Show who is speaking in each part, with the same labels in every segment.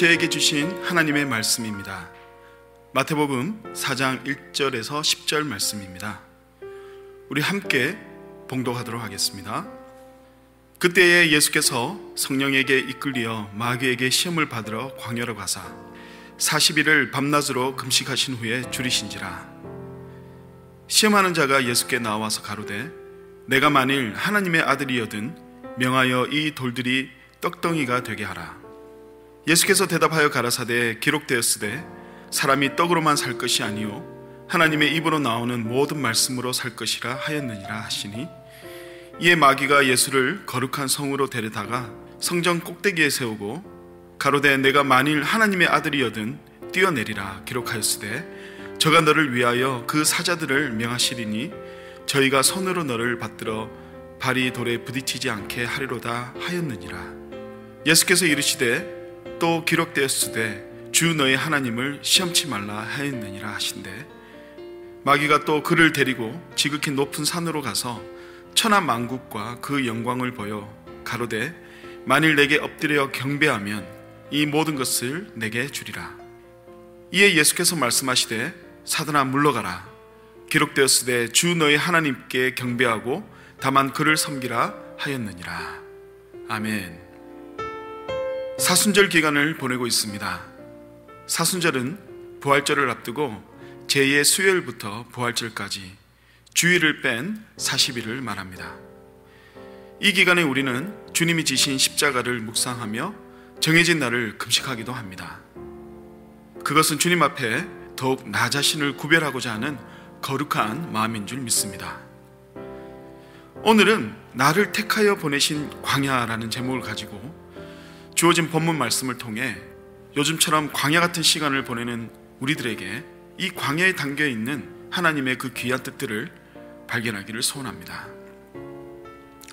Speaker 1: 저에게 주신 하나님의 말씀입니다. 마태복음 4장 1절에서 10절 말씀입니다. 우리 함께 봉독하도록 하겠습니다. 그때에 예수께서 성령에게 이끌려 마귀에게 시험을 받으러 광야로 가사 40일을 밤낮으로 금식하신 후에 줄이신지라. 시험하는 자가 예수께 나와서 가로되 내가 만일 하나님의 아들이여든 명하여 이 돌들이 떡덩이가 되게 하라. 예수께서 대답하여 가라사대 기록되었으되 사람이 떡으로만 살 것이 아니요 하나님의 입으로 나오는 모든 말씀으로 살 것이라 하였느니라 하시니, 이에 마귀가 예수를 거룩한 성으로 데려다가 성전 꼭대기에 세우고 가로되 내가 만일 하나님의 아들이여든 뛰어내리라 기록하였으되 저가 너를 위하여 그 사자들을 명하시리니 저희가 손으로 너를 받들어 발이 돌에 부딪히지 않게 하리로다 하였느니라. 예수께서 이르시되 또 기록되었으되 주 너의 하나님을 시험치 말라 하였느니라 하신대, 마귀가 또 그를 데리고 지극히 높은 산으로 가서 천하 만국과 그 영광을 보여 가로되 만일 내게 엎드려 경배하면 이 모든 것을 내게 주리라. 이에 예수께서 말씀하시되 사단아 물러가라. 기록되었으되 주 너의 하나님께 경배하고 다만 그를 섬기라 하였느니라. 아멘. 사순절 기간을 보내고 있습니다. 사순절은 부활절을 앞두고 제2의 수요일부터 부활절까지 주일을 뺀 40일을 말합니다. 이 기간에 우리는 주님이 지신 십자가를 묵상하며 정해진 날을 금식하기도 합니다. 그것은 주님 앞에 더욱 나 자신을 구별하고자 하는 거룩한 마음인 줄 믿습니다. 오늘은 나를 택하여 보내신 광야라는 제목을 가지고 주어진 본문 말씀을 통해 요즘처럼 광야 같은 시간을 보내는 우리들에게 이 광야에 담겨있는 하나님의 그 귀한 뜻들을 발견하기를 소원합니다.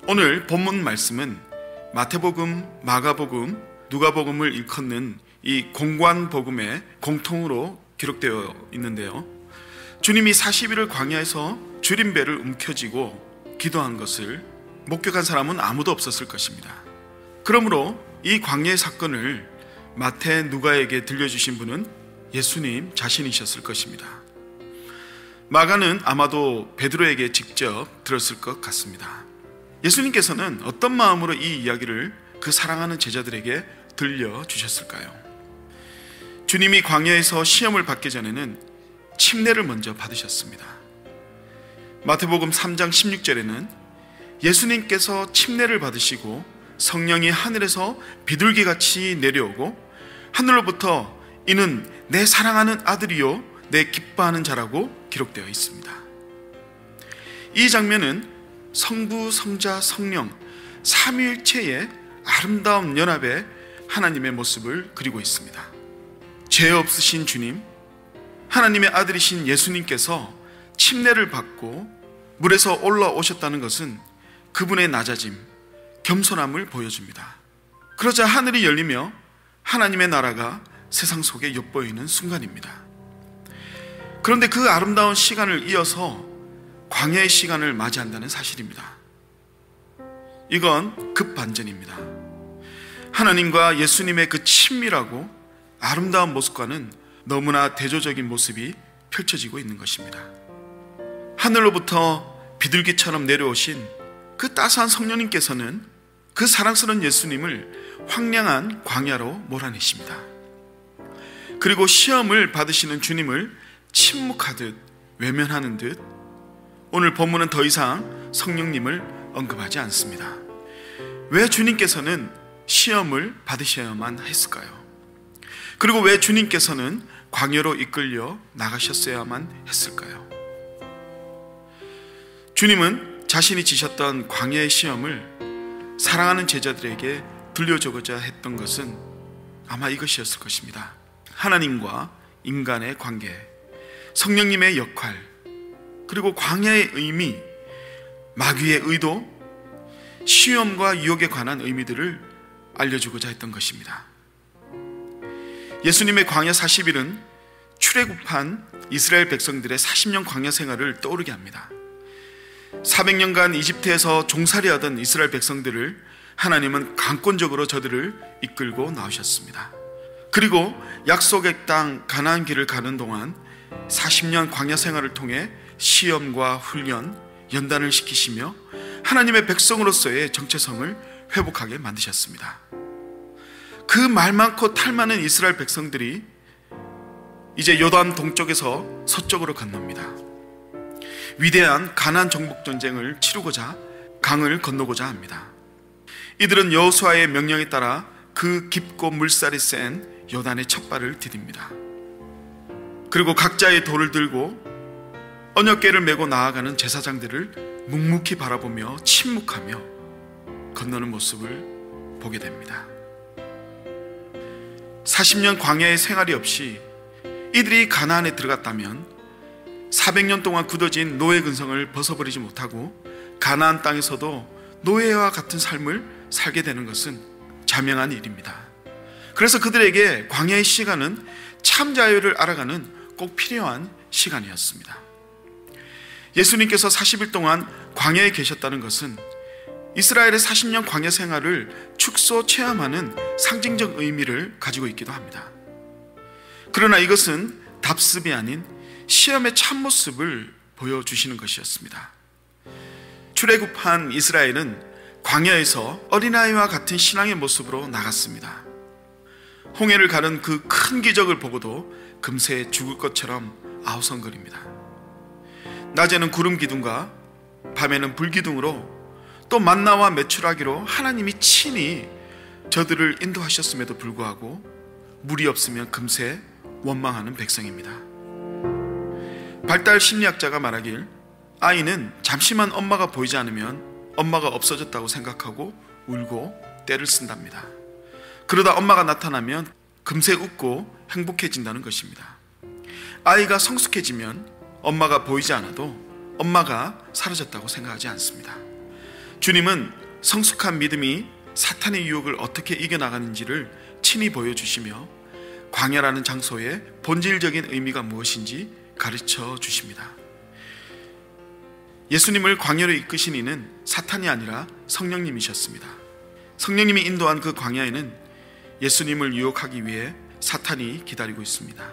Speaker 1: 오늘 본문 말씀은 마태복음, 마가복음, 누가복음을 일컫는 이 공관복음의 공통으로 기록되어 있는데요, 주님이 40일을 광야에서 줄임배를 움켜쥐고 기도한 것을 목격한 사람은 아무도 없었을 것입니다. 그러므로 이 광야의 사건을 마태, 누가에게 들려주신 분은 예수님 자신이셨을 것입니다. 마가는 아마도 베드로에게 직접 들었을 것 같습니다. 예수님께서는 어떤 마음으로 이 이야기를 그 사랑하는 제자들에게 들려주셨을까요? 주님이 광야에서 시험을 받기 전에는 침례를 먼저 받으셨습니다. 마태복음 3장 16절에는 예수님께서 침례를 받으시고 성령이 하늘에서 비둘기같이 내려오고 하늘로부터 이는 내 사랑하는 아들이요 내 기뻐하는 자라고 기록되어 있습니다. 이 장면은 성부, 성자, 성령 삼위일체의 아름다운 연합의 하나님의 모습을 그리고 있습니다. 죄 없으신 주님, 하나님의 아들이신 예수님께서 침례를 받고 물에서 올라오셨다는 것은 그분의 낮아짐, 겸손함을 보여줍니다. 그러자 하늘이 열리며 하나님의 나라가 세상 속에 엿보이는 순간입니다. 그런데 그 아름다운 시간을 이어서 광야의 시간을 맞이한다는 사실입니다. 이건 급반전입니다. 하나님과 예수님의 그 친밀하고 아름다운 모습과는 너무나 대조적인 모습이 펼쳐지고 있는 것입니다. 하늘로부터 비둘기처럼 내려오신 그 따스한 성령님께서는 그 사랑스러운 예수님을 황량한 광야로 몰아내십니다. 그리고 시험을 받으시는 주님을 침묵하듯 외면하는 듯 오늘 본문은 더 이상 성령님을 언급하지 않습니다. 왜 주님께서는 시험을 받으셔야만 했을까요? 그리고 왜 주님께서는 광야로 이끌려 나가셨어야만 했을까요? 주님은 자신이 지셨던 광야의 시험을 사랑하는 제자들에게 들려주고자 했던 것은 아마 이것이었을 것입니다. 하나님과 인간의 관계, 성령님의 역할, 그리고 광야의 의미, 마귀의 의도, 시험과 유혹에 관한 의미들을 알려주고자 했던 것입니다. 예수님의 광야 40일은 출애굽한 이스라엘 백성들의 40년 광야 생활을 떠오르게 합니다. 400년간 이집트에서 종살이하던 이스라엘 백성들을 하나님은 강권적으로 저들을 이끌고 나오셨습니다. 그리고 약속의 땅 가나안 길을 가는 동안 40년 광야 생활을 통해 시험과 훈련, 연단을 시키시며 하나님의 백성으로서의 정체성을 회복하게 만드셨습니다. 그 말 많고 탈 많은 이스라엘 백성들이 이제 요단 동쪽에서 서쪽으로 건넙니다. 위대한 가나안 정복 전쟁을 치르고자 강을 건너고자 합니다. 이들은 여호수아의 명령에 따라 그 깊고 물살이 센 요단의 첫 발을 디딥니다. 그리고 각자의 돌을 들고 언약궤를 메고 나아가는 제사장들을 묵묵히 바라보며 침묵하며 건너는 모습을 보게 됩니다. 40년 광야의 생활이 없이 이들이 가나안에 들어갔다면 400년 동안 굳어진 노예 근성을 벗어버리지 못하고 가나안 땅에서도 노예와 같은 삶을 살게 되는 것은 자명한 일입니다. 그래서 그들에게 광야의 시간은 참 자유를 알아가는 꼭 필요한 시간이었습니다. 예수님께서 40일 동안 광야에 계셨다는 것은 이스라엘의 40년 광야 생활을 축소 체험하는 상징적 의미를 가지고 있기도 합니다. 그러나 이것은 답습이 아닌 시험의 참모습을 보여주시는 것이었습니다. 출애굽한 이스라엘은 광야에서 어린아이와 같은 신앙의 모습으로 나갔습니다. 홍해를 가른 그 큰 기적을 보고도 금세 죽을 것처럼 아우성거립니다. 낮에는 구름 기둥과 밤에는 불 기둥으로 또 만나와 메추라기로 하나님이 친히 저들을 인도하셨음에도 불구하고 물이 없으면 금세 원망하는 백성입니다. 발달 심리학자가 말하길 아이는 잠시만 엄마가 보이지 않으면 엄마가 없어졌다고 생각하고 울고 떼를 쓴답니다. 그러다 엄마가 나타나면 금세 웃고 행복해진다는 것입니다. 아이가 성숙해지면 엄마가 보이지 않아도 엄마가 사라졌다고 생각하지 않습니다. 주님은 성숙한 믿음이 사탄의 유혹을 어떻게 이겨나가는지를 친히 보여주시며 광야라는 장소의 본질적인 의미가 무엇인지 가르쳐 주십니다. 예수님을 광야로 이끄신 이는 사탄이 아니라 성령님이셨습니다. 성령님이 인도한 그 광야에는 예수님을 유혹하기 위해 사탄이 기다리고 있습니다.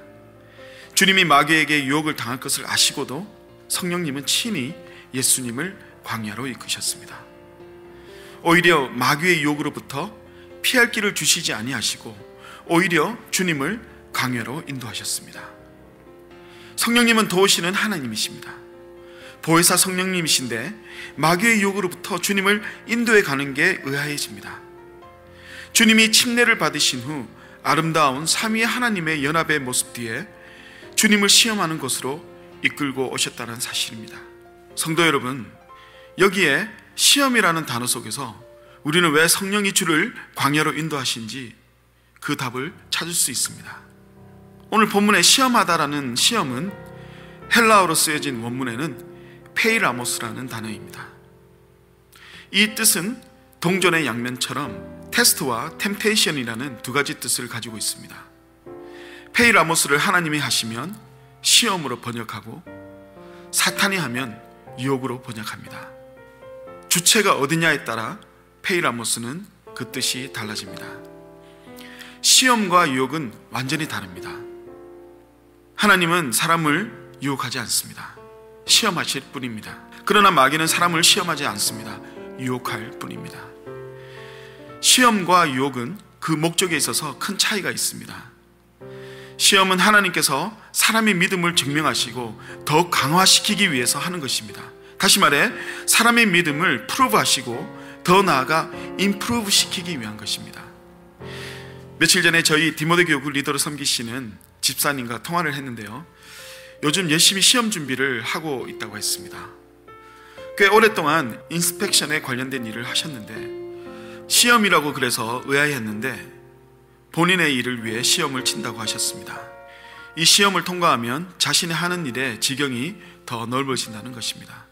Speaker 1: 주님이 마귀에게 유혹을 당할 것을 아시고도 성령님은 친히 예수님을 광야로 이끄셨습니다. 오히려 마귀의 유혹으로부터 피할 길을 주시지 아니하시고 오히려 주님을 광야로 인도하셨습니다. 성령님은 도우시는 하나님이십니다. 보혜사 성령님이신데 마귀의 유혹으로부터 주님을 인도해 가는 게 의아해집니다. 주님이 침례를 받으신 후 아름다운 삼위의 하나님의 연합의 모습 뒤에 주님을 시험하는 곳으로 이끌고 오셨다는 사실입니다. 성도 여러분, 여기에 시험이라는 단어 속에서 우리는 왜 성령이 주를 광야로 인도하신지 그 답을 찾을 수 있습니다. 오늘 본문에 시험하다라는 시험은 헬라어로 쓰여진 원문에는 페이라모스라는 단어입니다. 이 뜻은 동전의 양면처럼 테스트와 템테이션이라는 두 가지 뜻을 가지고 있습니다. 페이라모스를 하나님이 하시면 시험으로 번역하고 사탄이 하면 유혹으로 번역합니다. 주체가 어디냐에 따라 페이라모스는 그 뜻이 달라집니다. 시험과 유혹은 완전히 다릅니다. 하나님은 사람을 유혹하지 않습니다. 시험하실 뿐입니다. 그러나 마귀는 사람을 시험하지 않습니다. 유혹할 뿐입니다. 시험과 유혹은 그 목적에 있어서 큰 차이가 있습니다. 시험은 하나님께서 사람의 믿음을 증명하시고 더욱 강화시키기 위해서 하는 것입니다. 다시 말해 사람의 믿음을 프루브하시고 더 나아가 임프루브 시키기 위한 것입니다. 며칠 전에 저희 디모데 교육 리더로 섬기시는 집사님과 통화를 했는데요, 요즘 열심히 시험 준비를 하고 있다고 했습니다. 꽤 오랫동안 인스펙션에 관련된 일을 하셨는데 시험이라고 그래서 의아해했는데 본인의 일을 위해 시험을 친다고 하셨습니다. 이 시험을 통과하면 자신의 하는 일의 지경이 더 넓어진다는 것입니다.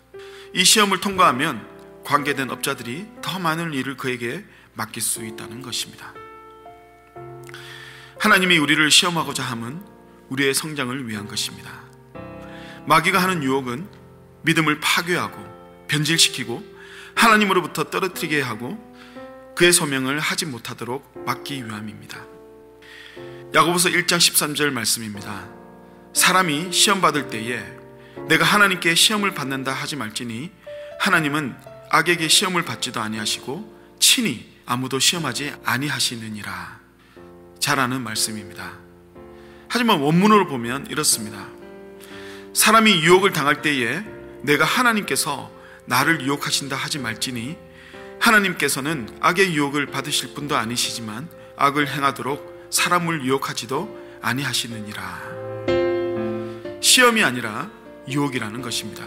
Speaker 1: 이 시험을 통과하면 관계된 업자들이 더 많은 일을 그에게 맡길 수 있다는 것입니다. 하나님이 우리를 시험하고자 함은 우리의 성장을 위한 것입니다. 마귀가 하는 유혹은 믿음을 파괴하고 변질시키고 하나님으로부터 떨어뜨리게 하고 그의 소명을 하지 못하도록 막기 위함입니다. 야고보서 1장 13절 말씀입니다. 사람이 시험 받을 때에 내가 하나님께 시험을 받는다 하지 말지니 하나님은 악에게 시험을 받지도 아니하시고 친히 아무도 시험하지 아니하시느니라. 잘 아는 말씀입니다. 하지만 원문으로 보면 이렇습니다. 사람이 유혹을 당할 때에 내가 하나님께서 나를 유혹하신다 하지 말지니 하나님께서는 악의 유혹을 받으실 분도 아니시지만 악을 행하도록 사람을 유혹하지도 아니하시느니라. 시험이 아니라 유혹이라는 것입니다.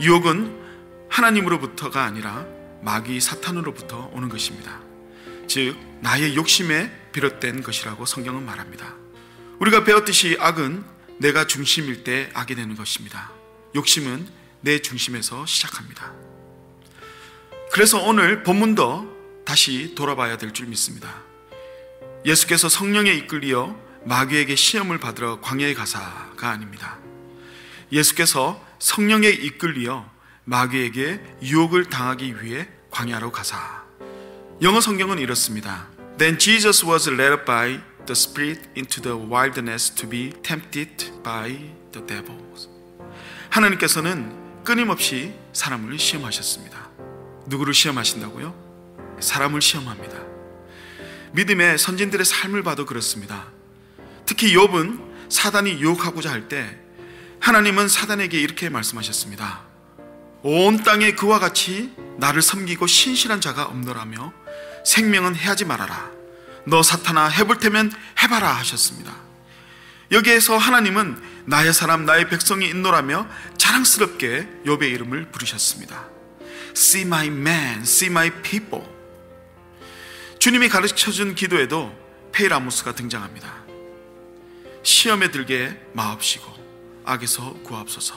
Speaker 1: 유혹은 하나님으로부터가 아니라 마귀 사탄으로부터 오는 것입니다. 즉 나의 욕심에 비롯된 것이라고 성경은 말합니다. 우리가 배웠듯이 악은 내가 중심일 때 악이 되는 것입니다. 욕심은 내 중심에서 시작합니다. 그래서 오늘 본문도 다시 돌아봐야 될 줄 믿습니다. 예수께서 성령에 이끌려 마귀에게 시험을 받으러 광야에 가사가 아닙니다. 예수께서 성령에 이끌려 마귀에게 유혹을 당하기 위해 광야로 가사. 영어 성경은 이렇습니다. Then Jesus was led by the Spirit into the wilderness to be tempted by the devil. 하나님께서는 끊임없이 사람을 시험하셨습니다. 누구를 시험하신다고요? 사람을 시험합니다. 믿음의 선진들의 삶을 봐도 그렇습니다. 특히 욥은 사단이 유혹하고자 할 때 하나님은 사단에게 이렇게 말씀하셨습니다. 온 땅에 그와 같이 나를 섬기고 신실한 자가 없노라며 생명은 해하지 말아라. 너 사탄아 해볼 테면 해봐라 하셨습니다. 여기에서 하나님은 나의 사람 나의 백성이 있노라며 자랑스럽게 욥의 이름을 부르셨습니다. See my man, see my people. 주님이 가르쳐준 기도에도 페이라모스가 등장합니다. 시험에 들게 마옵시고 악에서 구하옵소서.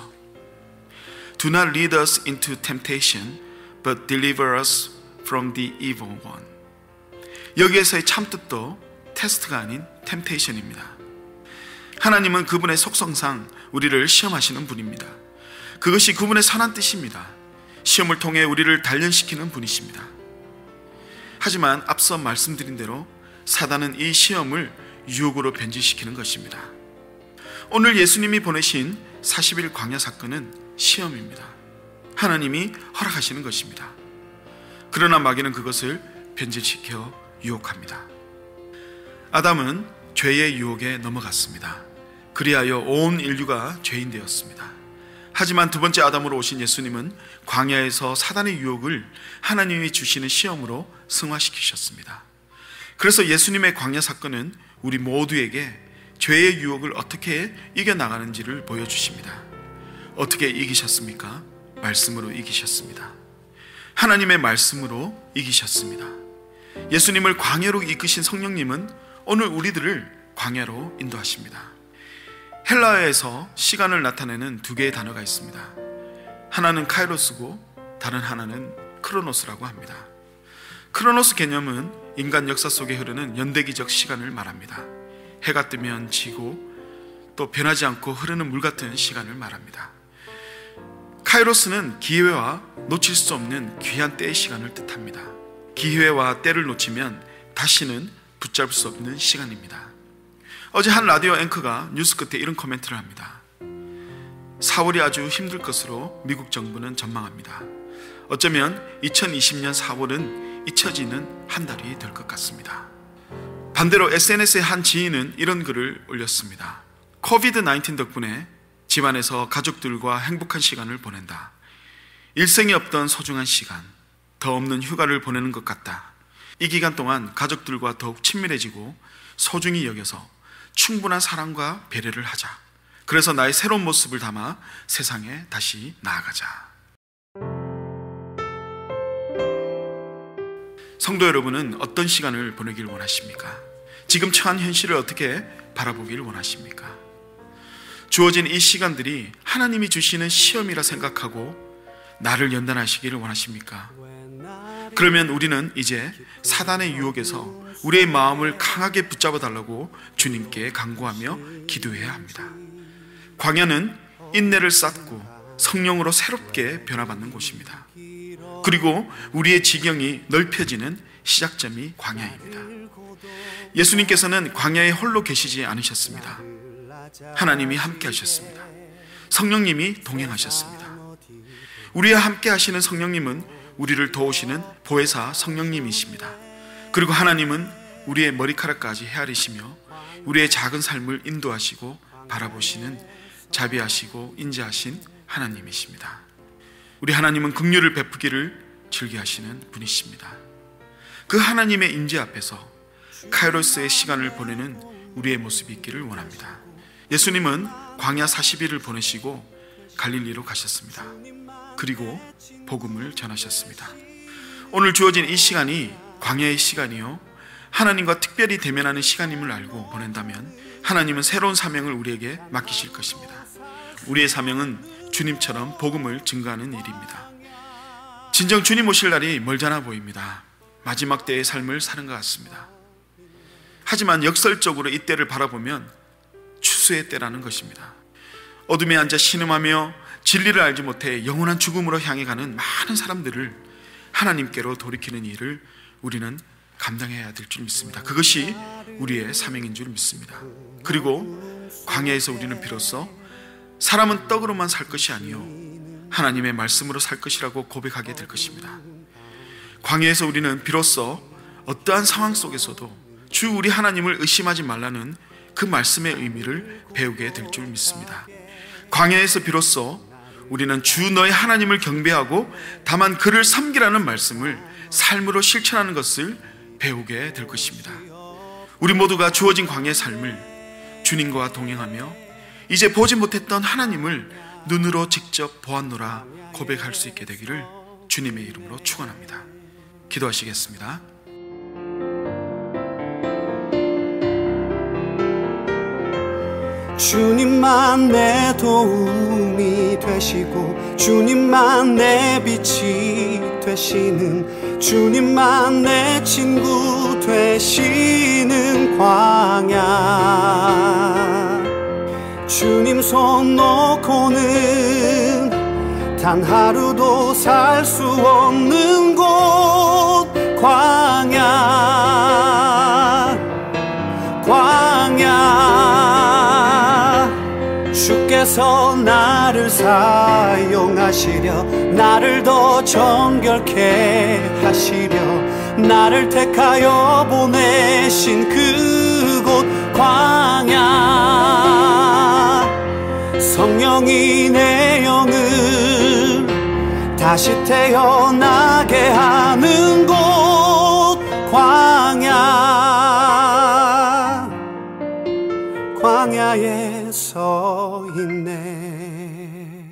Speaker 1: Do not lead us into temptation, but deliver us from the evil one. 여기에서의 참뜻도 테스트가 아닌 템테이션입니다. 하나님은 그분의 속성상 우리를 시험하시는 분입니다. 그것이 그분의 선한 뜻입니다. 시험을 통해 우리를 단련시키는 분이십니다. 하지만 앞서 말씀드린 대로 사단은 이 시험을 유혹으로 변질시키는 것입니다. 오늘 예수님이 보내신 40일 광야 사건은 시험입니다. 하나님이 허락하시는 것입니다. 그러나 마귀는 그것을 변질시켜 유혹합니다. 아담은 죄의 유혹에 넘어갔습니다. 그리하여 온 인류가 죄인 되었습니다. 하지만 두 번째 아담으로 오신 예수님은 광야에서 사단의 유혹을 하나님이 주시는 시험으로 승화시키셨습니다. 그래서 예수님의 광야 사건은 우리 모두에게 죄의 유혹을 어떻게 이겨나가는지를 보여주십니다. 어떻게 이기셨습니까? 말씀으로 이기셨습니다. 하나님의 말씀으로 이기셨습니다. 예수님을 광야로 이끄신 성령님은 오늘 우리들을 광야로 인도하십니다. 헬라어에서 시간을 나타내는 두 개의 단어가 있습니다. 하나는 카이로스고 다른 하나는 크로노스라고 합니다. 크로노스 개념은 인간 역사 속에 흐르는 연대기적 시간을 말합니다. 해가 뜨면 지고 또 변하지 않고 흐르는 물 같은 시간을 말합니다. 카이로스는 기회와 놓칠 수 없는 귀한 때의 시간을 뜻합니다. 기회와 때를 놓치면 다시는 붙잡을 수 없는 시간입니다. 어제 한 라디오 앵커가 뉴스 끝에 이런 코멘트를 합니다. 4월이 아주 힘들 것으로 미국 정부는 전망합니다. 어쩌면 2020년 4월은 잊혀지는 한 달이 될 것 같습니다. 반대로 SNS의 한 지인은 이런 글을 올렸습니다. 코비드-19 덕분에 집안에서 가족들과 행복한 시간을 보낸다. 일생에 없던 소중한 시간, 더 없는 휴가를 보내는 것 같다. 이 기간 동안 가족들과 더욱 친밀해지고 소중히 여겨서 충분한 사랑과 배려를 하자. 그래서 나의 새로운 모습을 담아 세상에 다시 나아가자. 성도 여러분은 어떤 시간을 보내길 원하십니까? 지금 처한 현실을 어떻게 바라보길 원하십니까? 주어진 이 시간들이 하나님이 주시는 시험이라 생각하고 나를 연단하시기를 원하십니까? 그러면 우리는 이제 사단의 유혹에서 우리의 마음을 강하게 붙잡아 달라고 주님께 간구하며 기도해야 합니다. 광야는 인내를 쌓고 성령으로 새롭게 변화받는 곳입니다. 그리고 우리의 지경이 넓혀지는 시작점이 광야입니다. 예수님께서는 광야에 홀로 계시지 않으셨습니다. 하나님이 함께 하셨습니다. 성령님이 동행하셨습니다. 우리와 함께 하시는 성령님은 우리를 도우시는 보혜사 성령님이십니다. 그리고 하나님은 우리의 머리카락까지 헤아리시며 우리의 작은 삶을 인도하시고 바라보시는 자비하시고 인자하신 하나님이십니다. 우리 하나님은 긍휼을 베푸기를 즐겨하시는 분이십니다. 그 하나님의 임재 앞에서 카이로스의 시간을 보내는 우리의 모습이 있기를 원합니다. 예수님은 광야 40일을 보내시고 갈릴리로 가셨습니다. 그리고 복음을 전하셨습니다. 오늘 주어진 이 시간이 광야의 시간이요 하나님과 특별히 대면하는 시간임을 알고 보낸다면 하나님은 새로운 사명을 우리에게 맡기실 것입니다. 우리의 사명은 주님처럼 복음을 증거하는 일입니다. 진정 주님 오실 날이 멀잖아 보입니다. 마지막 때의 삶을 사는 것 같습니다. 하지만 역설적으로 이 때를 바라보면 추수의 때라는 것입니다. 어둠에 앉아 신음하며 진리를 알지 못해 영원한 죽음으로 향해 가는 많은 사람들을 하나님께로 돌이키는 일을 우리는 감당해야 될 줄 믿습니다. 그것이 우리의 사명인 줄 믿습니다. 그리고 광야에서 우리는 비로소 사람은 떡으로만 살 것이 아니요 하나님의 말씀으로 살 것이라고 고백하게 될 것입니다. 광야에서 우리는 비로소 어떠한 상황 속에서도 주 우리 하나님을 의심하지 말라는 그 말씀의 의미를 배우게 될 줄 믿습니다. 광야에서 비로소 우리는 주 너의 하나님을 경배하고 다만 그를 섬기라는 말씀을 삶으로 실천하는 것을 배우게 될 것입니다. 우리 모두가 주어진 광야의 삶을 주님과 동행하며 이제 보지 못했던 하나님을 눈으로 직접 보았노라 고백할 수 있게 되기를 주님의 이름으로 축원합니다. 기도하시겠습니다.
Speaker 2: 주님만 내 도움이 되시고 주님만 내 빛이 되시는 주님만 내 친구 되시는 광야 주님 손 놓고는 단 하루도 살 수 없는 곳 광야 주께서 나를 사용하시려 나를 더 정결케 하시려 나를 택하여 보내신 그곳 광야 성령이 내 영을 다시 태어나게 하는 곳 광야에 서 있네.